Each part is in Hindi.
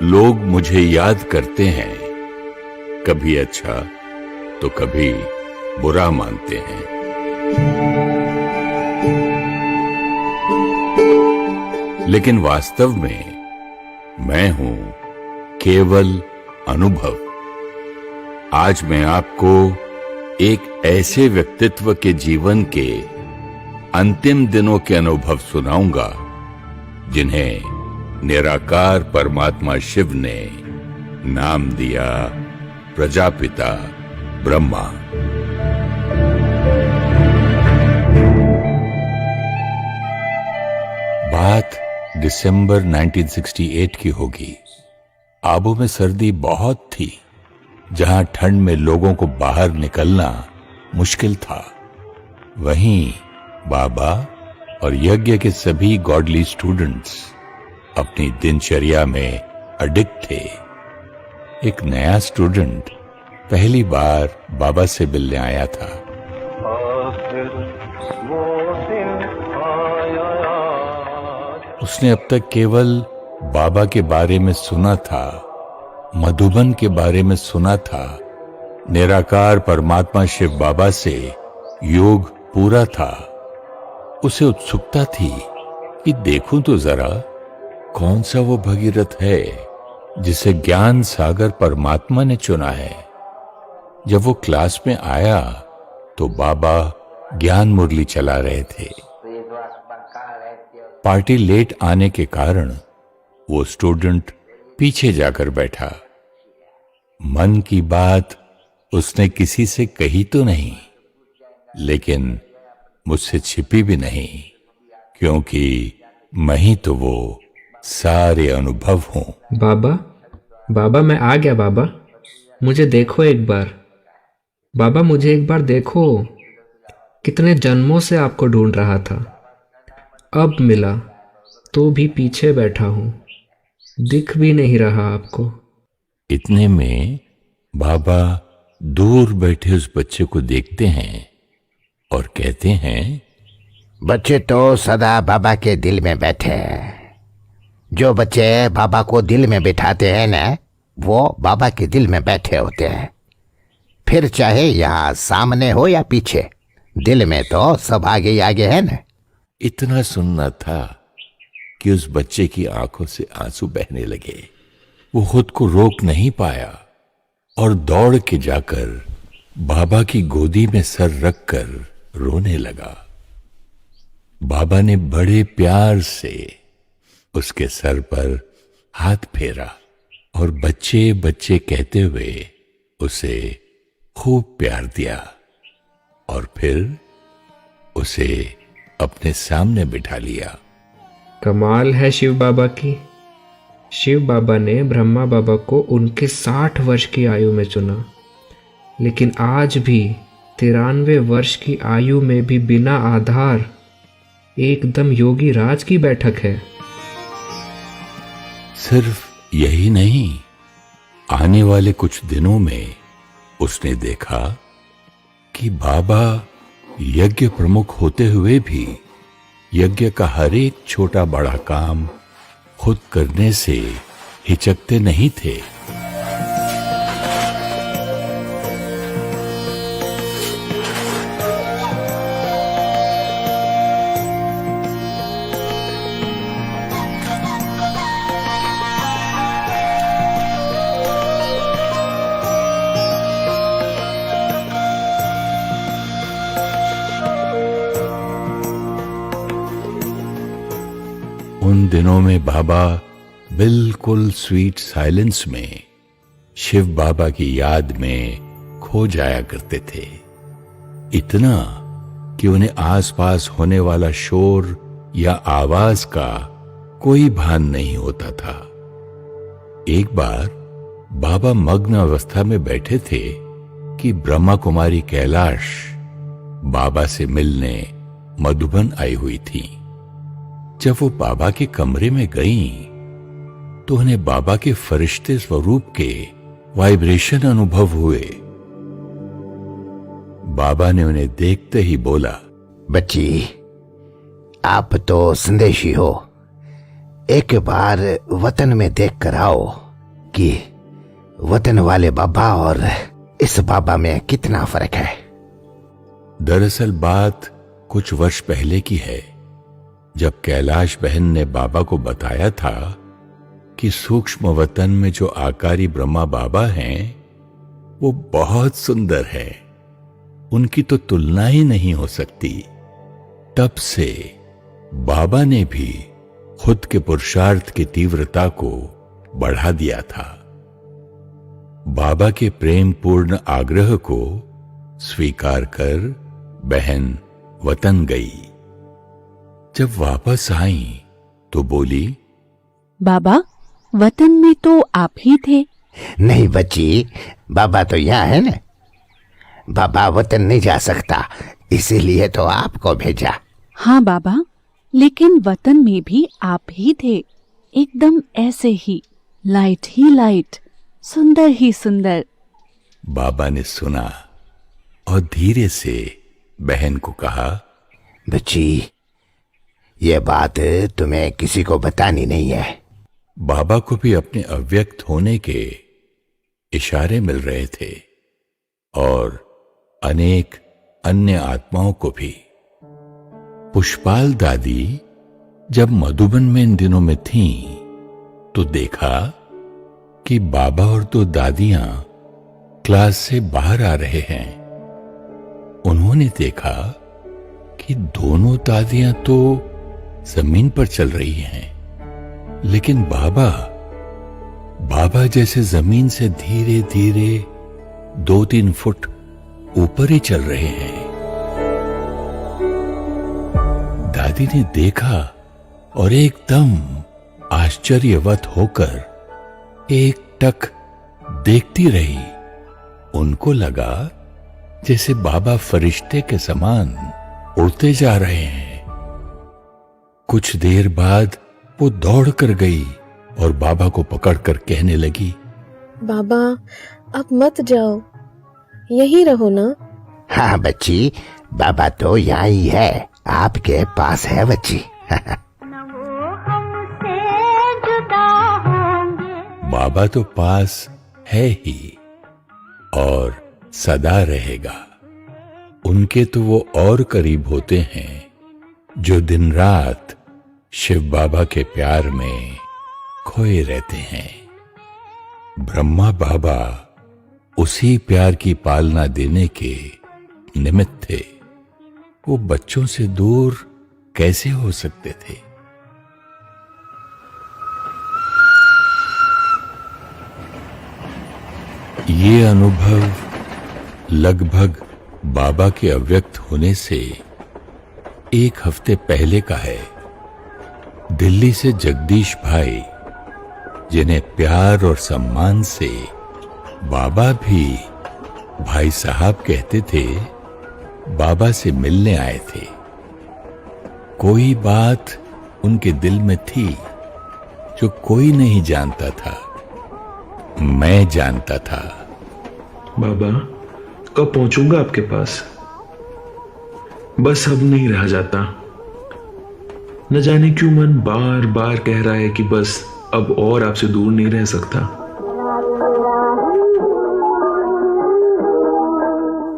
लोग मुझे याद करते हैं, कभी अच्छा तो कभी बुरा मानते हैं। लेकिन वास्तव में मैं हूं केवल अनुभव। आज मैं आपको एक ऐसे व्यक्तित्व के जीवन के अंतिम दिनों के अनुभव सुनाऊंगा जिन्हें निराकार परमात्मा शिव ने नाम दिया प्रजापिता ब्रह्मा। बात दिसंबर 1968 की होगी। आबू में सर्दी बहुत थी, जहां ठंड में लोगों को बाहर निकलना मुश्किल था। वहीं बाबा और यज्ञ के सभी गॉडली स्टूडेंट्स अपनी दिनचर्या में अडिक्ट थे। एक नया स्टूडेंट पहली बार बाबा से मिलने आया था। उसने अब तक केवल बाबा के बारे में सुना था, मधुबन के बारे में सुना था, निराकार परमात्मा शिव बाबा से योग पूरा था। उसे उत्सुकता थी कि देखूं तो जरा कौन सा वो भगीरथ है जिसे ज्ञान सागर परमात्मा ने चुना है। जब वो क्लास में आया तो बाबा ज्ञान मुरली चला रहे थे। पार्टी लेट आने के कारण वो स्टूडेंट पीछे जाकर बैठा। मन की बात उसने किसी से कही तो नहीं, लेकिन मुझसे छिपी भी नहीं, क्योंकि मैं ही तो वो सारे अनुभव हूं। बाबा, बाबा मैं आ गया। बाबा मुझे देखो एक बार। बाबा मुझे एक बार देखो। कितने जन्मों से आपको ढूंढ रहा था, अब मिला तो भी पीछे बैठा हूं, दिख भी नहीं रहा आपको। इतने में बाबा दूर बैठे उस बच्चे को देखते हैं और कहते हैं, बच्चे तो सदा बाबा के दिल में बैठे हैं। जो बच्चे बाबा को दिल में बिठाते हैं ना, वो बाबा के दिल में बैठे होते हैं। फिर चाहे यहाँ सामने हो या पीछे, दिल में तो सब आगे ही आगे है ना। इतना सुनना था कि उस बच्चे की आंखों से आंसू बहने लगे। वो खुद को रोक नहीं पाया और दौड़ के जाकर बाबा की गोदी में सर रखकर रोने लगा। बाबा ने बड़े प्यार से उसके सर पर हाथ फेरा और बच्चे बच्चे कहते हुए उसे खूब प्यार दिया और फिर उसे अपने सामने बिठा लिया। कमाल है शिव बाबा की। शिव बाबा ने ब्रह्मा बाबा को उनके 60 वर्ष की आयु में चुना, लेकिन आज भी 93 वर्ष की आयु में भी बिना आधार एकदम योगी राज की बैठक है। सिर्फ यही नहीं, आने वाले कुछ दिनों में उसने देखा कि बाबा यज्ञ प्रमुख होते हुए भी यज्ञ का हर एक छोटा बड़ा काम खुद करने से हिचकते नहीं थे। उन दिनों में बाबा बिल्कुल स्वीट साइलेंस में शिव बाबा की याद में खो जाया करते थे। इतना कि उन्हें आसपास होने वाला शोर या आवाज का कोई भान नहीं होता था। एक बार बाबा मग्न अवस्था में बैठे थे कि ब्रह्मा कुमारी कैलाश बाबा से मिलने मधुबन आई हुई थी। जब वो बाबा के कमरे में गईं, तो उन्हें बाबा के फरिश्ते स्वरूप के वाइब्रेशन अनुभव हुए। बाबा ने उन्हें देखते ही बोला, बच्ची आप तो संदेशी हो, एक बार वतन में देख कर आओ। कि वतन वाले बाबा और इस बाबा में कितना फर्क है। दरअसल बात कुछ वर्ष पहले की है, जब कैलाश बहन ने बाबा को बताया था कि सूक्ष्म वतन में जो आकारी ब्रह्मा बाबा हैं वो बहुत सुंदर है, उनकी तो तुलना ही नहीं हो सकती। तब से बाबा ने भी खुद के पुरुषार्थ की तीव्रता को बढ़ा दिया था। बाबा के प्रेम पूर्ण आग्रह को स्वीकार कर बहन वतन गई। जब वापस आई तो बोली, बाबा, वतन में तो आप ही थे। नहीं बच्ची, बाबा तो यहाँ है ना। बाबा वतन नहीं जा सकता, इसीलिए तो आपको भेजा। हाँ बाबा, लेकिन वतन में भी आप ही थे, एकदम ऐसे ही लाइट, सुंदर ही सुंदर। बाबा ने सुना और धीरे से बहन को कहा, बच्ची, ये बात तुम्हें किसी को बतानी नहीं है। बाबा को भी अपने अव्यक्त होने के इशारे मिल रहे थे और अनेक अन्य आत्माओं को भी। पुष्पाल दादी जब मधुबन में इन दिनों में थीं, तो देखा कि बाबा और दो दादियां क्लास से बाहर आ रहे हैं। उन्होंने देखा कि दोनों दादियां तो जमीन पर चल रही हैं, लेकिन बाबा जैसे जमीन से धीरे धीरे 2-3 फुट ऊपर ही चल रहे हैं। दादी ने देखा और एकदम आश्चर्यवत होकर एक टक देखती रही। उनको लगा जैसे बाबा फरिश्ते के समान उड़ते जा रहे हैं। कुछ देर बाद वो दौड़ कर गई और बाबा को पकड़कर कहने लगी, बाबा, अब मत जाओ, यहीं रहो ना। हाँ बच्ची, बाबा तो यहाँ ही है, आपके पास है बच्ची। बाबा तो पास है ही और सदा रहेगा। उनके तो वो और करीब होते हैं जो दिन रात शिव बाबा के प्यार में खोए रहते हैं। ब्रह्मा बाबा उसी प्यार की पालना देने के निमित्त थे। वो बच्चों से दूर कैसे हो सकते थे? ये अनुभव लगभग बाबा के अव्यक्त होने से 1 हफ्ते पहले का है। दिल्ली से जगदीश भाई, जिन्हें प्यार और सम्मान से बाबा भी भाई साहब कहते थे, बाबा से मिलने आए थे। कोई बात उनके दिल में थी जो कोई नहीं जानता था, मैं जानता था। बाबा, कब पहुंचूंगा आपके पास? बस अब नहीं रहा जाता। न जाने क्यों मन बार बार कह रहा है कि बस अब और आपसे दूर नहीं रह सकता।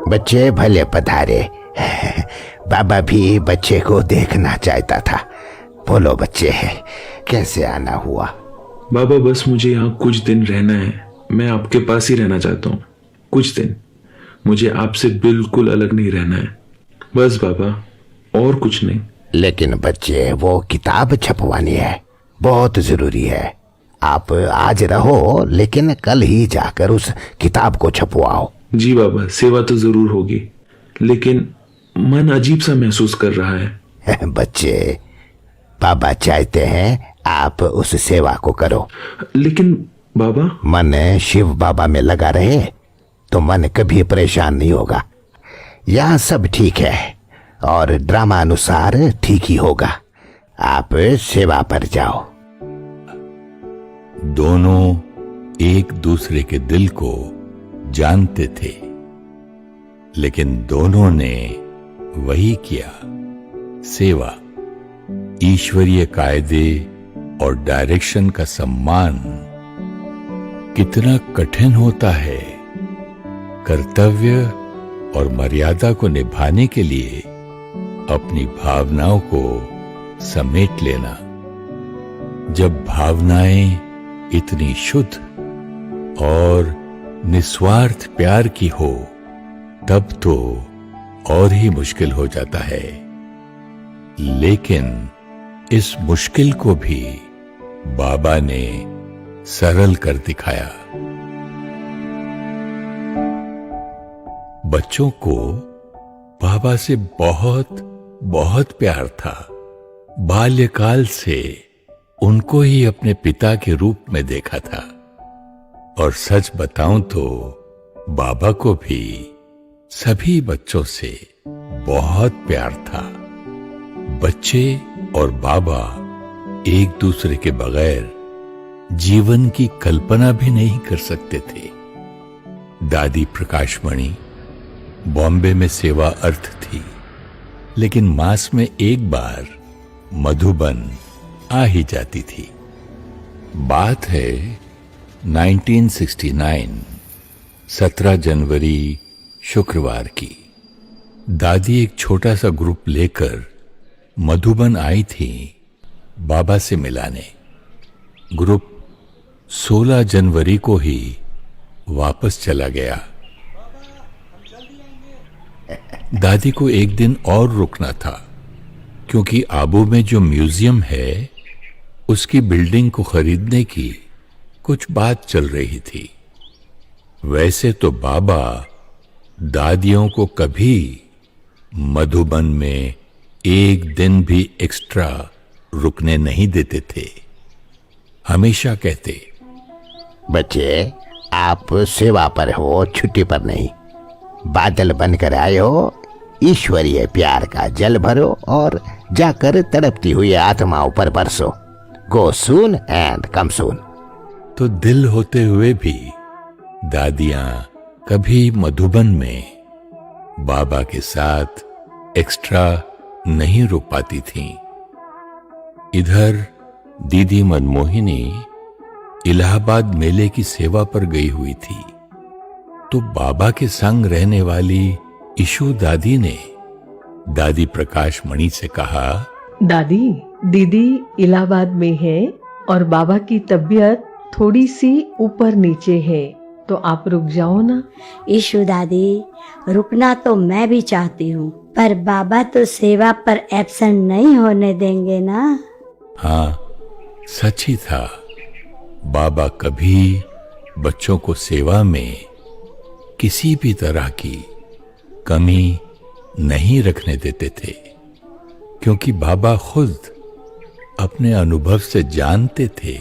बच्चे भले पधारे। बाबा भी बच्चे को देखना चाहता था। बोलो बच्चे, कैसे आना हुआ? बाबा, बस मुझे यहाँ कुछ दिन रहना है। मैं आपके पास ही रहना चाहता हूँ कुछ दिन। मुझे आपसे बिल्कुल अलग नहीं रहना है, बस बाबा, और कुछ नहीं। लेकिन बच्चे, वो किताब छपवानी है, बहुत जरूरी है। आप आज रहो, लेकिन कल ही जाकर उस किताब को छपवाओ। जी बाबा, सेवा तो जरूर होगी, लेकिन मन अजीब सा महसूस कर रहा है। बच्चे, बाबा चाहते हैं आप उस सेवा को करो। लेकिन बाबा, मन शिव बाबा में लगा रहे तो मन कभी परेशान नहीं होगा। यहाँ सब ठीक है और ड्रामा अनुसार ठीक ही होगा। आप सेवा पर जाओ। दोनों एक दूसरे के दिल को जानते थे, लेकिन दोनों ने वही किया, सेवा। ईश्वरीय कायदे और डायरेक्शन का सम्मान कितना कठिन होता है कर्तव्य और मर्यादा को निभाने के लिए अपनी भावनाओं को समेट लेना। जब भावनाएं इतनी शुद्ध और निस्वार्थ प्यार की हो तब तो और ही मुश्किल हो जाता है। लेकिन इस मुश्किल को भी बाबा ने सरल कर दिखाया। बच्चों को बाबा से बहुत बहुत प्यार था। बाल्यकाल से उनको ही अपने पिता के रूप में देखा था। और सच बताऊं तो बाबा को भी सभी बच्चों से बहुत प्यार था। बच्चे और बाबा एक दूसरे के बगैर जीवन की कल्पना भी नहीं कर सकते थे। दादी प्रकाशमणि बॉम्बे में सेवा अर्थ थी, लेकिन मास में एक बार मधुबन आ ही जाती थी। बात है 1969, 17 जनवरी शुक्रवार की। दादी एक छोटा सा ग्रुप लेकर मधुबन आई थी बाबा से मिलाने। ग्रुप 16 जनवरी को ही वापस चला गया। दादी को एक दिन और रुकना था, क्योंकि आबू में जो म्यूजियम है उसकी बिल्डिंग को खरीदने की कुछ बात चल रही थी। वैसे तो बाबा दादियों को कभी मधुबन में एक दिन भी एक्स्ट्रा रुकने नहीं देते थे। हमेशा कहते, बच्चे आप सेवा पर हो, छुट्टी पर नहीं। बादल बनकर आए हो, ईश्वरीय प्यार का जल भरो और जाकर तड़पती हुई आत्माओं पर बरसो। गो सून एंड कम सून। तो दिल होते हुए भी दादियां कभी मधुबन में बाबा के साथ एक्स्ट्रा नहीं रुक पाती थीं। इधर दीदी मनमोहिनी इलाहाबाद मेले की सेवा पर गई हुई थी, तो बाबा के संग रहने वाली इशू दादी ने दादी प्रकाशमणि से कहा, दादी, दीदी इलाहाबाद में है और बाबा की तबीयत थोड़ी सी ऊपर नीचे है, तो आप रुक जाओ ना। ईशु दादी, रुकना तो मैं भी चाहती हूँ, पर बाबा तो सेवा पर एब्सेंट नहीं होने देंगे ना। हाँ, सच ही था। बाबा कभी बच्चों को सेवा में किसी भी तरह की कमी नहीं रखने देते थे, क्योंकि बाबा खुद अपने अनुभव से जानते थे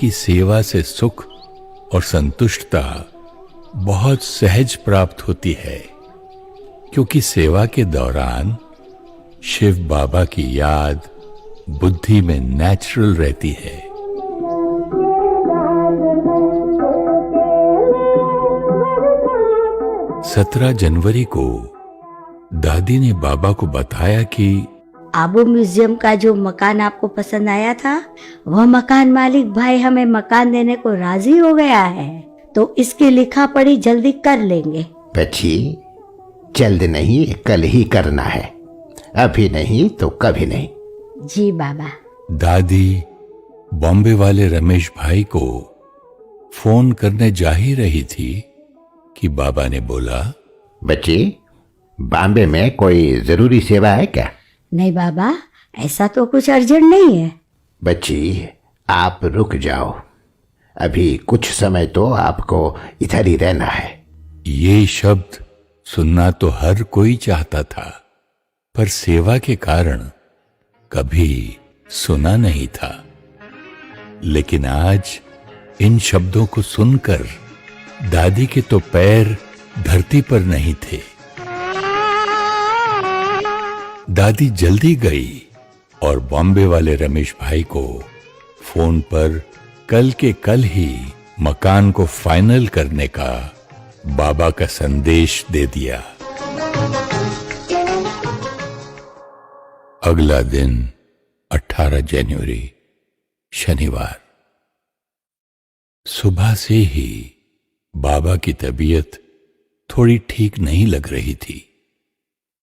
कि सेवा से सुख और संतुष्टता बहुत सहज प्राप्त होती है, क्योंकि सेवा के दौरान शिव बाबा की याद बुद्धि में नेचुरल रहती है। सत्रह जनवरी को दादी ने बाबा को बताया कि आबू म्यूजियम का जो मकान आपको पसंद आया था, वह मकान मालिक भाई हमें मकान देने को राजी हो गया है, तो इसकी लिखा पढ़ी जल्दी कर लेंगे। बच्ची, जल्द नहीं, कल ही करना है, अभी नहीं तो कभी नहीं। जी बाबा। दादी बॉम्बे वाले रमेश भाई को फोन करने जा ही रही थी कि बाबा ने बोला, बच्ची, बॉम्बे में कोई जरूरी सेवा है क्या? नहीं बाबा, ऐसा तो कुछ अर्जेंट नहीं है। बच्ची, आप रुक जाओ, अभी कुछ समय तो आपको इधर ही रहना है। ये शब्द सुनना तो हर कोई चाहता था, पर सेवा के कारण कभी सुना नहीं था। लेकिन आज इन शब्दों को सुनकर दादी के तो पैर धरती पर नहीं थे। दादी जल्दी गई और बॉम्बे वाले रमेश भाई को फोन पर कल के कल ही मकान को फाइनल करने का बाबा का संदेश दे दिया। अगला दिन 18 जनवरी शनिवार। सुबह से ही बाबा की तबीयत थोड़ी ठीक नहीं लग रही थी।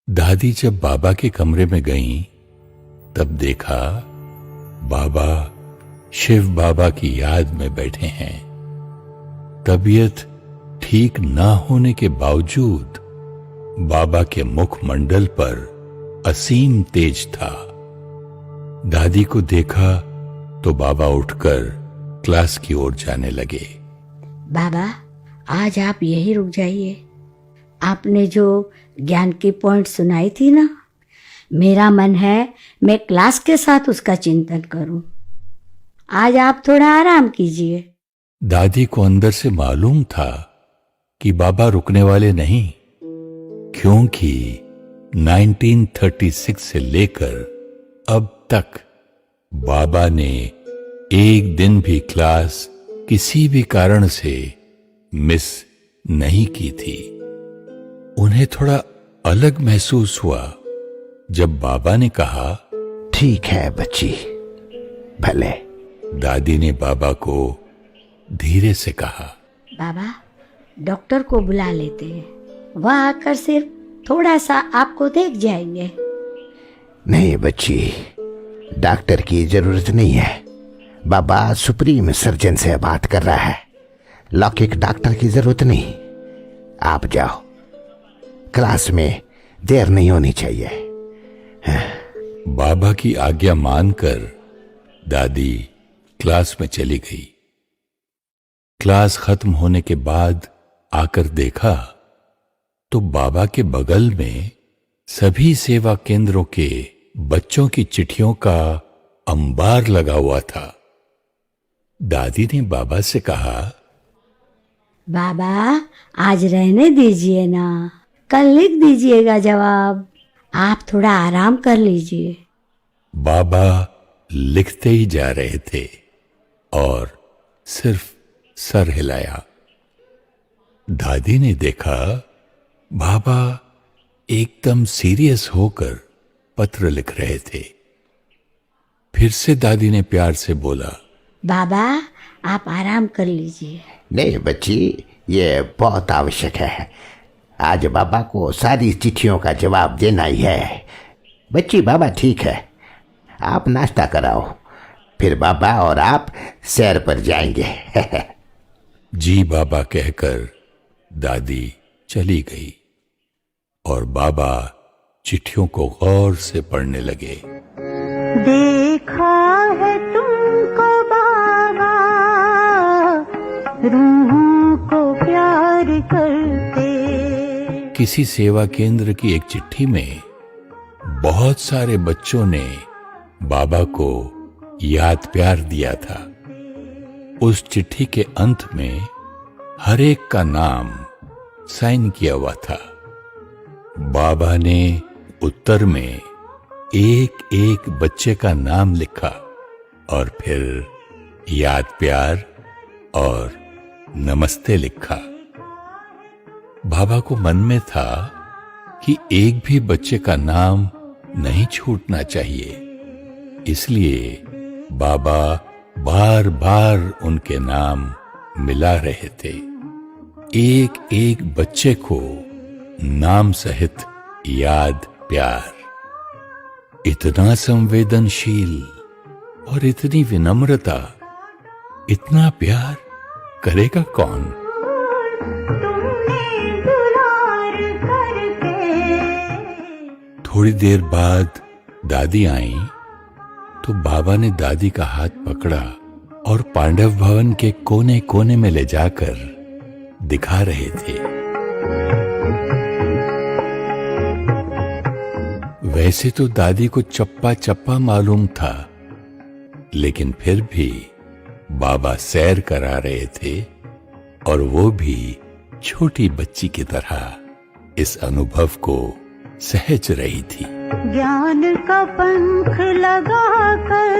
दादी जब बाबा के कमरे में गईं, तब देखा बाबा शिव बाबा की याद में बैठे हैं। तबीयत ठीक ना होने के बावजूद बाबा के मुखमंडल पर असीम तेज था। दादी को देखा तो बाबा उठकर क्लास की ओर जाने लगे। बाबा, आज आप यहीं रुक जाइए। आपने जो ज्ञान की पॉइंट सुनाई थी ना, मेरा मन है मैं क्लास के साथ उसका चिंतन करूं। आज आप थोड़ा आराम कीजिए। दादी को अंदर से मालूम था कि बाबा रुकने वाले नहीं, क्योंकि 1936 से लेकर अब तक बाबा ने एक दिन भी क्लास किसी भी कारण से मिस नहीं की थी। उन्हें थोड़ा अलग महसूस हुआ जब बाबा ने कहा, ठीक है बच्ची, भले। दादी ने बाबा को धीरे से कहा, बाबा, डॉक्टर को बुला लेते हैं, वह आकर सिर्फ थोड़ा सा आपको देख जाएंगे। नहीं बच्ची, डॉक्टर की जरूरत नहीं है। बाबा सुप्रीम सर्जन से बात कर रहा है, लौकिक डॉक्टर की जरूरत नहीं। आप जाओ, क्लास में देर नहीं होनी चाहिए। बाबा की आज्ञा मानकर दादी क्लास में चली गई। क्लास खत्म होने के बाद आकर देखा तो बाबा के बगल में सभी सेवा केंद्रों के बच्चों की चिट्ठियों का अंबार लगा हुआ था। दादी ने बाबा से कहा, बाबा, आज रहने दीजिए ना, कल लिख दीजिएगा जवाब। आप थोड़ा आराम कर लीजिए। बाबा लिखते ही जा रहे थे और सिर्फ सर हिलाया। दादी ने देखा बाबा एकदम सीरियस होकर पत्र लिख रहे थे। फिर से दादी ने प्यार से बोला, बाबा, आप आराम कर लीजिए। नहीं बच्ची, ये बहुत आवश्यक है। आज बाबा को सारी चिट्ठियों का जवाब देना ही है। बच्ची, बाबा ठीक है, आप नाश्ता कराओ, फिर बाबा और आप सैर पर जाएंगे। जी बाबा कहकर दादी चली गई और बाबा चिट्ठियों को गौर से पढ़ने लगे। देखा है तुमको बाबा, रूहों को प्यार करते। किसी सेवा केंद्र की एक चिट्ठी में बहुत सारे बच्चों ने बाबा को याद प्यार दिया था। उस चिट्ठी के अंत में हर एक का नाम साइन किया हुआ था। बाबा ने उत्तर में एक एक बच्चे का नाम लिखा और फिर याद प्यार और नमस्ते लिखा। बाबा को मन में था कि एक भी बच्चे का नाम नहीं छूटना चाहिए, इसलिए बाबा बार बार उनके नाम मिला रहे थे। एक एक बच्चे को नाम सहित याद प्यार। इतना संवेदनशील और इतनी विनम्रता, इतना प्यार करेगा कौन? थोड़ी देर बाद दादी आई तो बाबा ने दादी का हाथ पकड़ा और पांडव भवन के कोने कोने में ले जाकर दिखा रहे थे। वैसे तो दादी को चप्पा चप्पा मालूम था, लेकिन फिर भी बाबा सैर करा रहे थे और वो भी छोटी बच्ची की तरह इस अनुभव को सहज रही थी। ज्ञान का पंख लगाकर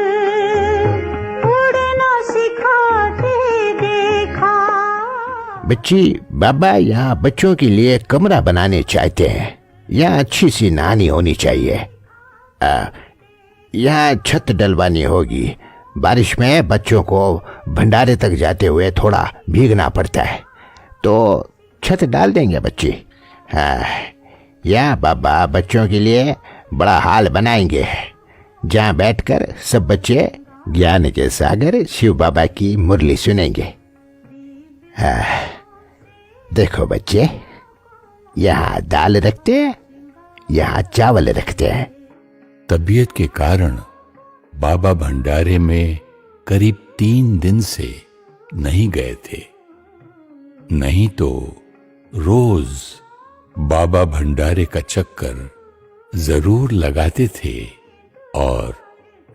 उड़ना सिखाते देखा। बच्ची, बाबा यहाँ बच्चों के लिए कमरा बनाने चाहते हैं। यहाँ अच्छी सी नहानी होनी चाहिए। यहाँ छत डलवानी होगी, बारिश में बच्चों को भंडारे तक जाते हुए थोड़ा भीगना पड़ता है, तो छत डाल देंगे बच्ची। हाँ, या बाबा बच्चों के लिए बड़ा हाल बनाएंगे, जहाँ बैठकर सब बच्चे ज्ञान के सागर शिव बाबा की मुरली सुनेंगे। हाँ, देखो बच्चे, यहाँ दाल रखते हैं, यहाँ चावल रखते हैं। तबीयत के कारण बाबा भंडारे में करीब 3 दिन से नहीं गए थे, नहीं तो रोज बाबा भंडारे का चक्कर जरूर लगाते थे और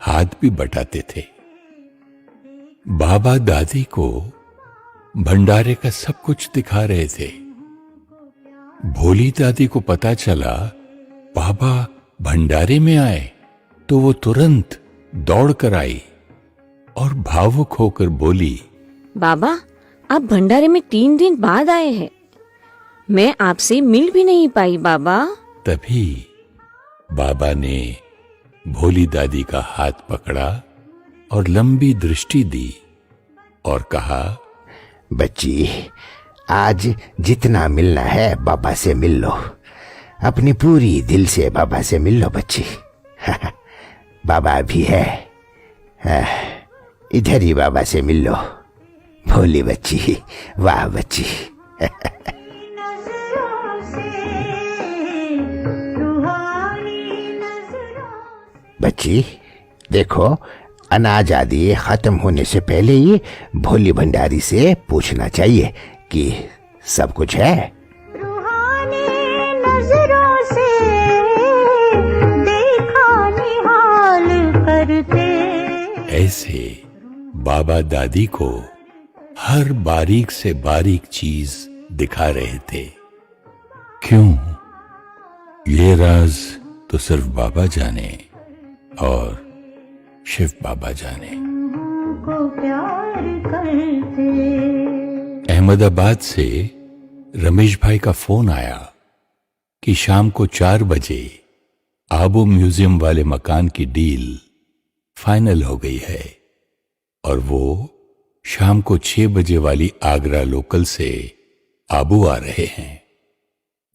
हाथ भी बटाते थे। बाबा दादी को भंडारे का सब कुछ दिखा रहे थे। भोली दादी को पता चला बाबा भंडारे में आए तो वो तुरंत दौड़ कर आई और भावुक होकर बोली, बाबा, आप भंडारे में 3 दिन बाद आए हैं, मैं आपसे मिल भी नहीं पाई बाबा। तभी बाबा ने भोली दादी का हाथ पकड़ा और लंबी दृष्टि दी और कहा, बच्ची, आज जितना मिलना है बाबा से मिल लो, अपनी पूरी दिल से बाबा से मिल लो बच्ची। बाबा भी है, इधर ही बाबा से मिल लो। भोली बच्ची, वाह बच्ची। बच्ची देखो, अनाज आदि खत्म होने से पहले ही भोली भंडारी से पूछना चाहिए कि सब कुछ है। रूहानी नजरों से देखा निहाल करते। ऐसे बाबा दादी को हर बारीक से बारीक चीज दिखा रहे थे। क्यों? ये राज तो सिर्फ बाबा जाने और शिव बाबा जाने। को प्यार करते। अहमदाबाद से रमेश भाई का फोन आया कि शाम को 4 बजे आबू म्यूजियम वाले मकान की डील फाइनल हो गई है और वो शाम को 6 बजे वाली आगरा लोकल से आबू आ रहे हैं।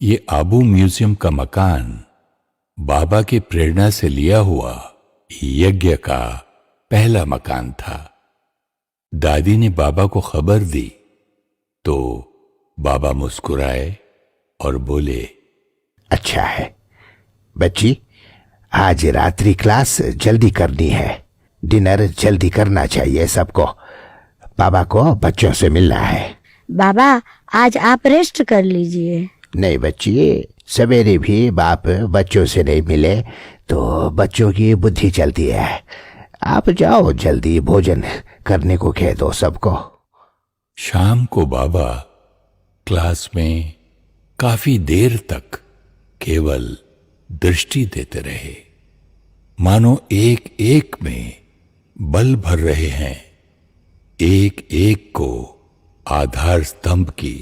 ये आबू म्यूजियम का मकान बाबा की प्रेरणा से लिया हुआ यज्ञ का पहला मकान था। दादी ने बाबा को खबर दी तो बाबा मुस्कुराए और बोले, अच्छा है बच्ची, आज रात्रि क्लास जल्दी करनी है, डिनर जल्दी करना चाहिए सबको, बाबा को बच्चों से मिलना है। बाबा, आज आप रेस्ट कर लीजिए। नहीं बच्ची, सवेरे भी बाप बच्चों से नहीं मिले तो बच्चों की बुद्धि चलती है। आप जाओ, जल्दी भोजन करने को कह दो सबको। शाम को बाबा क्लास में काफी देर तक केवल दृष्टि देते रहे, मानो एक एक में बल भर रहे हैं, एक एक को आधार स्तंभ की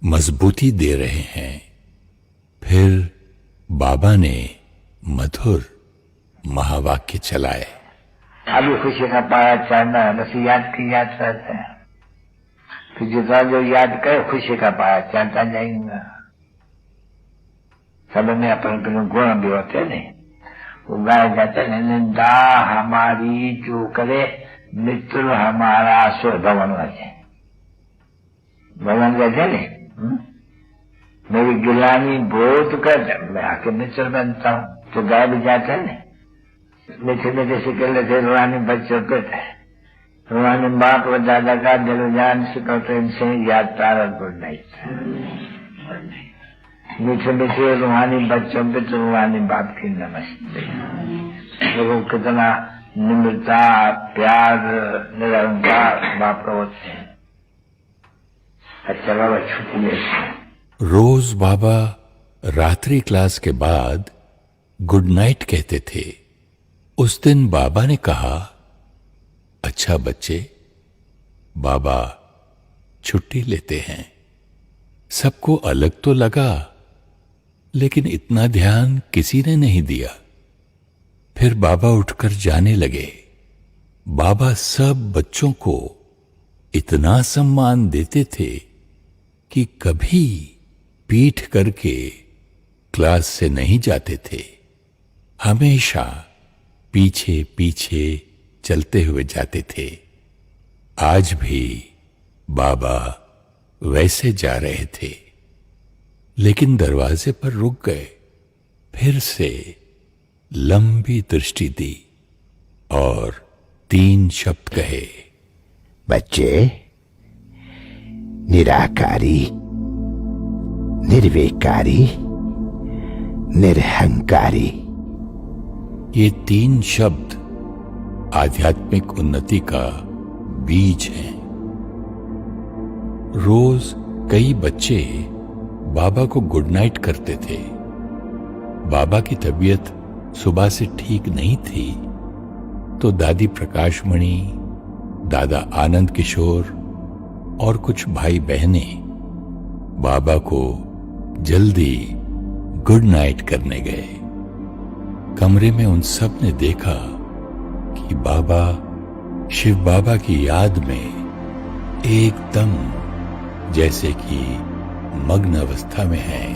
मजबूती दे रहे हैं। फिर बाबा ने मधुर महावाक्य चलाए। अभी खुशी का पाया चढ़ना है, बस याद की याद रहते हैं, तो जितना जो याद करे खुशी का पाया चढ़ता जाएगा। सब में अपन के गुण भी होते नहीं, वो गाया जाता है, निंदा हमारी जो करे मित्र हमारा सो भवन वचे। भगवान कहते नहीं, मेरी गिलानी बहुत कर मैं आके मित्र बनता हूँ, तो गाय भी जाते नहीं। मीठे मीठे सिकल थे रूहानी बच्चों पे थे, रूहानी बाप और दादा का दिल जान सिखाते इनसे याद तारा गुड नाइट। मीठे मीठे रूहानी बच्चों पे तो रूहानी बाप की नमस्ते। लोगों कितना निम्रता प्यार निरंकार बाप का होते हैं। अच्छा बाबा छुट्टी लेते। रोज बाबा रात्रि क्लास के बाद गुड नाइट कहते थे। उस दिन बाबा ने कहा, अच्छा बच्चे, बाबा छुट्टी लेते हैं। सबको अलग तो लगा, लेकिन इतना ध्यान किसी ने नहीं दिया। फिर बाबा उठकर जाने लगे। बाबा सब बच्चों को इतना सम्मान देते थे कि कभी पीठ करके क्लास से नहीं जाते थे, हमेशा पीछे पीछे चलते हुए जाते थे। आज भी बाबा वैसे जा रहे थे, लेकिन दरवाजे पर रुक गए, फिर से लंबी दृष्टि दी और 3 शब्द कहे, बच्चे, निराकारी, निर्विकारी, निरहंकारी। ये 3 शब्द आध्यात्मिक उन्नति का बीज हैं। रोज कई बच्चे बाबा को गुड नाइट करते थे। बाबा की तबीयत सुबह से ठीक नहीं थी, तो दादी प्रकाशमणि, दादा आनंद किशोर और कुछ भाई बहनें बाबा को जल्दी गुड नाइट करने गए। कमरे में उन सब ने देखा कि बाबा शिव बाबा की याद में एकदम जैसे कि मग्न अवस्था में हैं।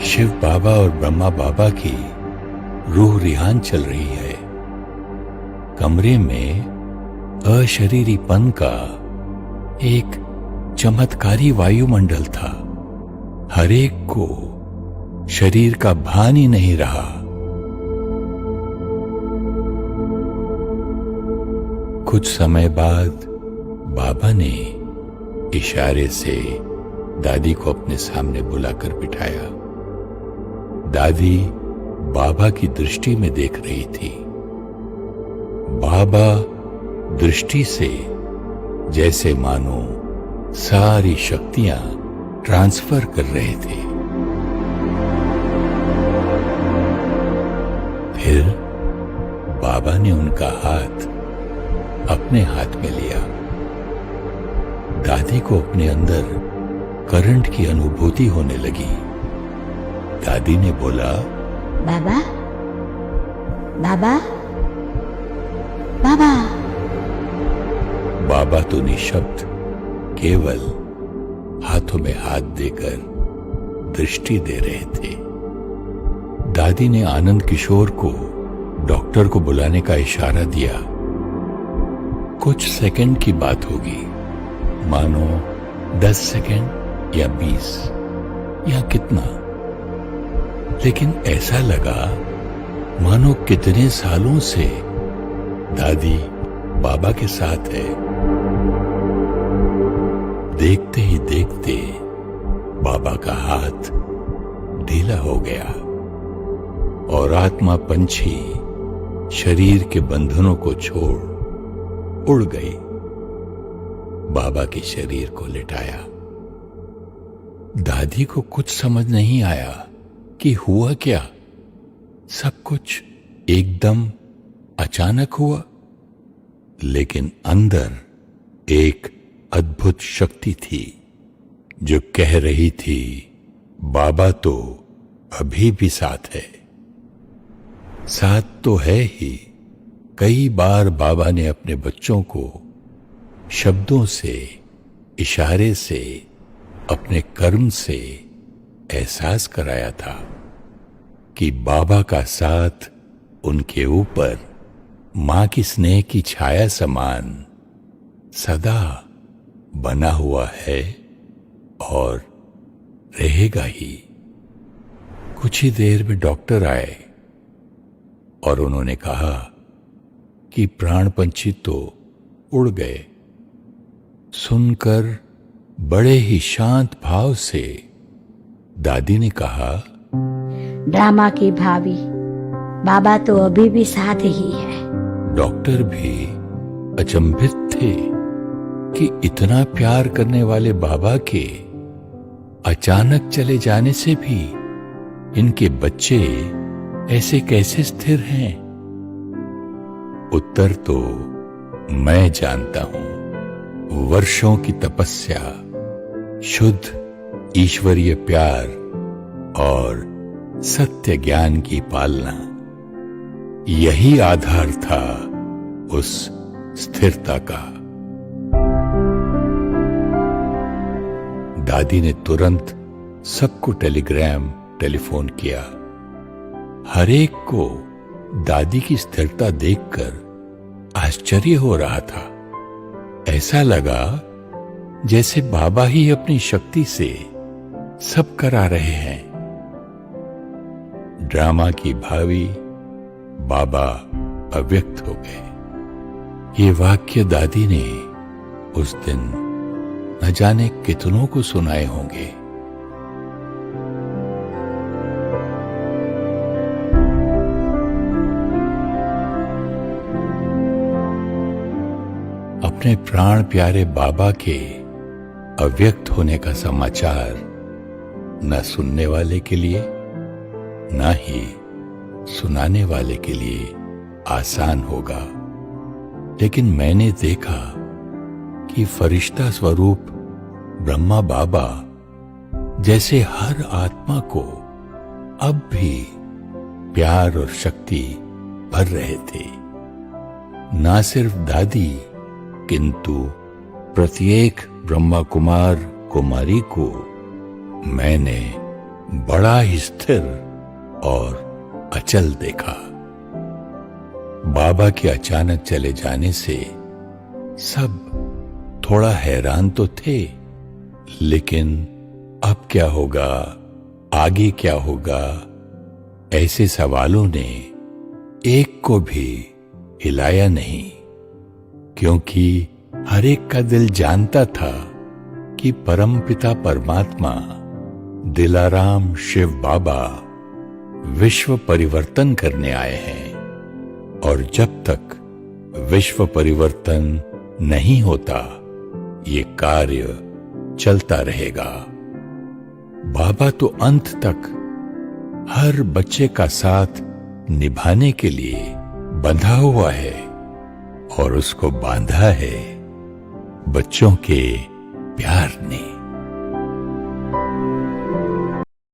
शिव बाबा और ब्रह्मा बाबा की रूह रिहान चल रही है। कमरे में अशरीरीपन का एक चमत्कारी वायुमंडल था। हर एक को शरीर का भान ही नहीं रहा। कुछ समय बाद बाबा ने इशारे से दादी को अपने सामने बुलाकर बिठाया। दादी बाबा की दृष्टि में देख रही थी। बाबा दृष्टि से जैसे मानो सारी शक्तियां ट्रांसफर कर रहे थे। फिर बाबा ने उनका हाथ अपने हाथ में लिया। दादी को अपने अंदर करंट की अनुभूति होने लगी। दादी ने बोला, बाबा, बाबा, बाबा। बाबा तो निशब्द केवल हाथों में हाथ देकर दृष्टि दे रहे थे। दादी ने आनंद किशोर को डॉक्टर को बुलाने का इशारा दिया। कुछ सेकंड की बात होगी, मानो 10 सेकंड या 20 या कितना, लेकिन ऐसा लगा मानो कितने सालों से दादी बाबा के साथ है। देखते ही देखते बाबा का हाथ ढीला हो गया और आत्मा पंछी शरीर के बंधनों को छोड़ उड़ गई। बाबा के शरीर को लिटाया। दादी को कुछ समझ नहीं आया कि हुआ क्या। सब कुछ एकदम अचानक हुआ, लेकिन अंदर एक अद्भुत शक्ति थी जो कह रही थी, बाबा तो अभी भी साथ है। साथ तो है ही। कई बार बाबा ने अपने बच्चों को शब्दों से, इशारे से, अपने कर्म से एहसास कराया था कि बाबा का साथ उनके ऊपर मां की स्नेह की छाया समान सदा बना हुआ है और रहेगा ही। कुछ ही देर में डॉक्टर आए और उन्होंने कहा कि प्राण पंछी तो उड़ गए। सुनकर बड़े ही शांत भाव से दादी ने कहा, ड्रामा की भाभी, बाबा तो अभी भी साथ ही है। डॉक्टर भी अचंभित थे कि इतना प्यार करने वाले बाबा के अचानक चले जाने से भी इनके बच्चे ऐसे कैसे स्थिर हैं। उत्तर तो मैं जानता हूं। वर्षों की तपस्या, शुद्ध ईश्वरीय प्यार और सत्य ज्ञान की पालना, यही आधार था उस स्थिरता का। दादी ने तुरंत सबको टेलीफोन किया। हर एक को दादी की स्थिरता देखकर आश्चर्य हो रहा था। ऐसा लगा जैसे बाबा ही अपनी शक्ति से सब करा रहे हैं। ड्रामा की भावी बाबा अव्यक्त हो गए। ये वाक्य दादी ने उस दिन न जाने कितनों को सुनाए होंगे। अपने प्राण प्यारे बाबा के अव्यक्त होने का समाचार न सुनने वाले के लिए न ही सुनाने वाले के लिए आसान होगा, लेकिन मैंने देखा कि फरिश्ता स्वरूप ब्रह्मा बाबा जैसे हर आत्मा को अब भी प्यार और शक्ति भर रहे थे। ना सिर्फ दादी किंतु प्रत्येक ब्रह्मा कुमार कुमारी को मैंने बड़ा ही स्थिर और अचल देखा। बाबा के अचानक चले जाने से सब थोड़ा हैरान तो थे, लेकिन अब क्या होगा, आगे क्या होगा, ऐसे सवालों ने एक को भी हिलाया नहीं, क्योंकि हर एक का दिल जानता था कि परमपिता परमात्मा दिलाराम शिव बाबा विश्व परिवर्तन करने आए हैं, और जब तक विश्व परिवर्तन नहीं होता ये कार्य चलता रहेगा। बाबा तो अंत तक हर बच्चे का साथ निभाने के लिए बंधा हुआ है, और उसको बांधा है बच्चों के प्यार ने।